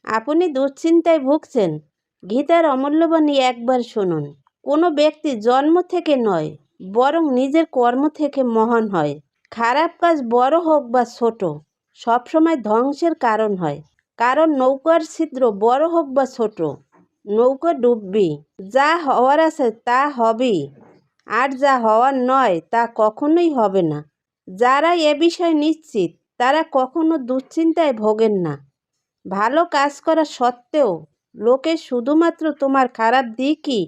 আপনি দুশ্চিন্তায় ভুগছেন? গীতার অমূল্যবাণী একবার শুনুন। কোনো ব্যক্তি জন্ম থেকে নয়, বরং নিজের কর্ম থেকে মহান হয়। খারাপ কাজ বড় হোক বা ছোট, সবসময় ধ্বংসের কারণ হয়। কারণ নৌকার ছিদ্র বড় হোক বা ছোট, নৌকা ডুববি। যা হওয়ার আছে তা হবেই, আর যা হওয়ার নয় তা কখনোই হবে না। যারা এ বিষয়ে নিশ্চিত, তারা কখনো দুশ্চিন্তায় ভোগেন না। ভালো কাজ করা সত্ত্বেও লোকে শুধুমাত্র তোমার খারাপ দিকই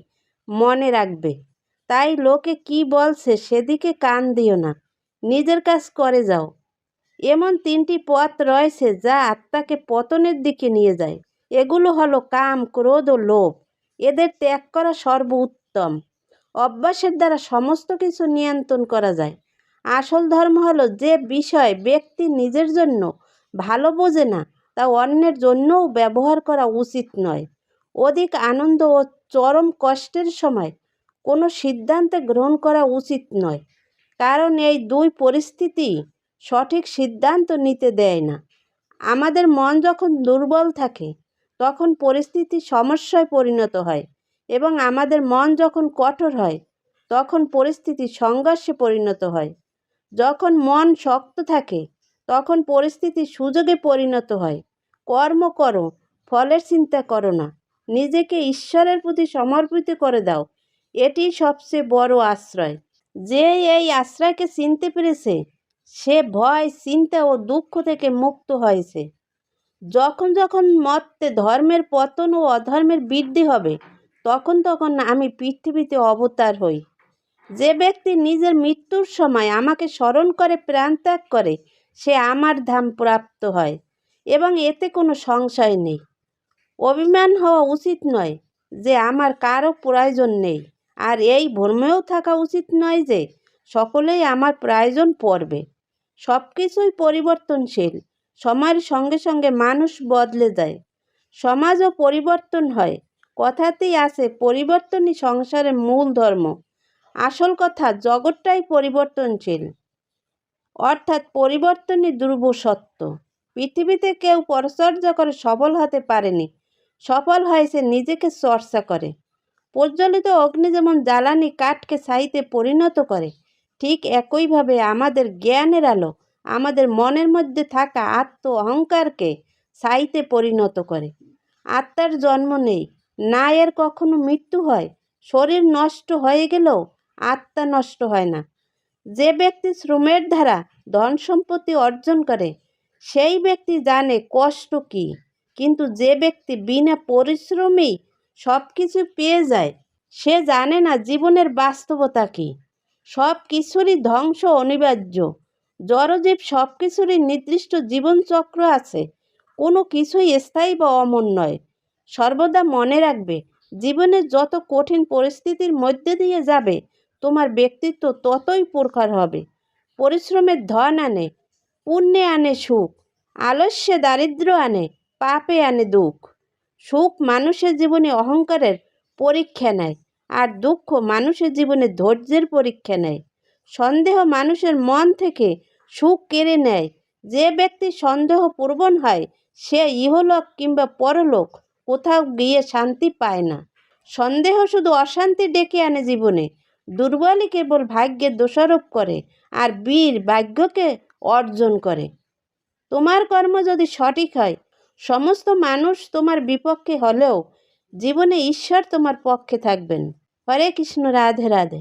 মনে রাখবে। তাই লোকে কি বলছে সেদিকে কান দিও না, নিজের কাজ করে যাও। এমন তিনটি পথ রয়েছে যা আত্মাকে পতনের দিকে নিয়ে যায়। এগুলো হলো কাম, ক্রোধ ও লোভ। এদের ত্যাগ করা সর্বোত্তম। অভ্যাসের দ্বারা সমস্ত কিছু নিয়ন্ত্রণ করা যায়। আসল ধর্ম হলো যে বিষয় ব্যক্তি নিজের জন্য ভালো বোঝে না, তা অন্যের জন্যও ব্যবহার করা উচিত নয়। অধিক আনন্দ ও চরম কষ্টের সময় কোনো সিদ্ধান্ত গ্রহণ করা উচিত নয়, কারণ এই দুই পরিস্থিতি সঠিক সিদ্ধান্ত নিতে দেয় না। আমাদের মন যখন দুর্বল থাকে, তখন পরিস্থিতি সমস্যায় পরিণত হয়, এবং আমাদের মন যখন কঠোর হয়, তখন পরিস্থিতি সংঘর্ষে পরিণত হয়। যখন মন শক্ত থাকে, তখন পরিস্থিতি সুযোগে পরিণত হয়। কর্ম করো, ফলের চিন্তা করো না। নিজেকে ঈশ্বরের প্রতি সমর্পিত করে দাও। এটি সবচেয়ে বড় আশ্রয়। যে এই আশ্রয়কে চিনতে পেরেছে, সে ভয়, চিন্তা ও দুঃখ থেকে মুক্ত হয়েছে। যখন যখন মতে ধর্মের পতন ও অধর্মের বৃদ্ধি হবে, তখন তখন আমি পৃথিবীতে অবতার হই। যে ব্যক্তি নিজের মৃত্যুর সময় আমাকে স্মরণ করে প্রাণ ত্যাগ করে, সে আমার ধাম প্রাপ্ত হয়, এবং এতে কোনো সংশয় নেই। অভিমান হওয়া উচিত নয় যে আমার কারো প্রয়োজন নেই, আর এই ভ্রমেও থাকা উচিত নয় যে সকলেই আমার প্রয়োজন পড়বে। সব কিছুই পরিবর্তনশীল। সময়ের সঙ্গে সঙ্গে মানুষ বদলে যায়, সমাজও পরিবর্তন হয়। কথাতেই আছে, পরিবর্তনই সংসারের মূল ধর্ম। আসল কথা, জগৎটাই পরিবর্তনশীল, অর্থাৎ পরিবর্তনই ধ্রুব সত্য। পৃথিবীতে কেউ পরচর্যা করে সফল হতে পারেনি, সফল হয়েছে নিজেকে চর্চা করে। প্রজ্বলিত অগ্নি যেমন জ্বালানি কাঠকে ছাইতে পরিণত করে, ঠিক একইভাবে আমাদের জ্ঞানের আলো আমাদের মনের মধ্যে থাকা আত্ম অহংকারকে ছাইতে পরিণত করে। আত্মার জন্ম নেই, না এর কখনো মৃত্যু হয়। শরীর নষ্ট হয়ে গেলেও আত্মা নষ্ট হয় না। যে ব্যক্তি শ্রমের দ্বারা ধন সম্পত্তি অর্জন করে, সেই ব্যক্তি জানে কষ্ট কী। কিন্তু যে ব্যক্তি বিনা পরিশ্রমেই সব কিছু পেয়ে যায়, সে জানে না জীবনের বাস্তবতা কী। সব কিছুরই ধ্বংস অনিবার্য। জড়জীব সব কিছুরই নির্দিষ্ট জীবনচক্র আছে। কোনো কিছুই স্থায়ী বা অমর নয়। সর্বদা মনে রাখবে, জীবনের যত কঠিন পরিস্থিতির মধ্যে দিয়ে যাবে, তোমার ব্যক্তিত্ব ততই প্রখর হবে। পরিশ্রমের ধন আনে, পুণ্যে আনে সুখ। আলস্যে দারিদ্র্য আনে, পাপে আনে দুঃখ। সুখ মানুষের জীবনে অহংকারের পরীক্ষা নেয়, আর দুঃখ মানুষের জীবনে ধৈর্যের পরীক্ষা নেয়। সন্দেহ মানুষের মন থেকে সুখ কেড়ে নেয়। যে ব্যক্তি সন্দেহপ্রবণ হয়, সে ইহলোক কিংবা পরলোক কোথাও গিয়ে শান্তি পায় না। সন্দেহ শুধু অশান্তি ডেকে আনে জীবনে। দুর্বলই কেবল ভাগ্যের দোষারোপ করে, আর বীর ভাগ্যকে অর্জন করে। তোমার কর্ম যদি সঠিক হয়, সমস্ত মানুষ তোমার বিপক্ষে হলেও জীবনে ঈশ্বর তোমার পক্ষে থাকবেন। হরে কৃষ্ণ, রাধে রাধে।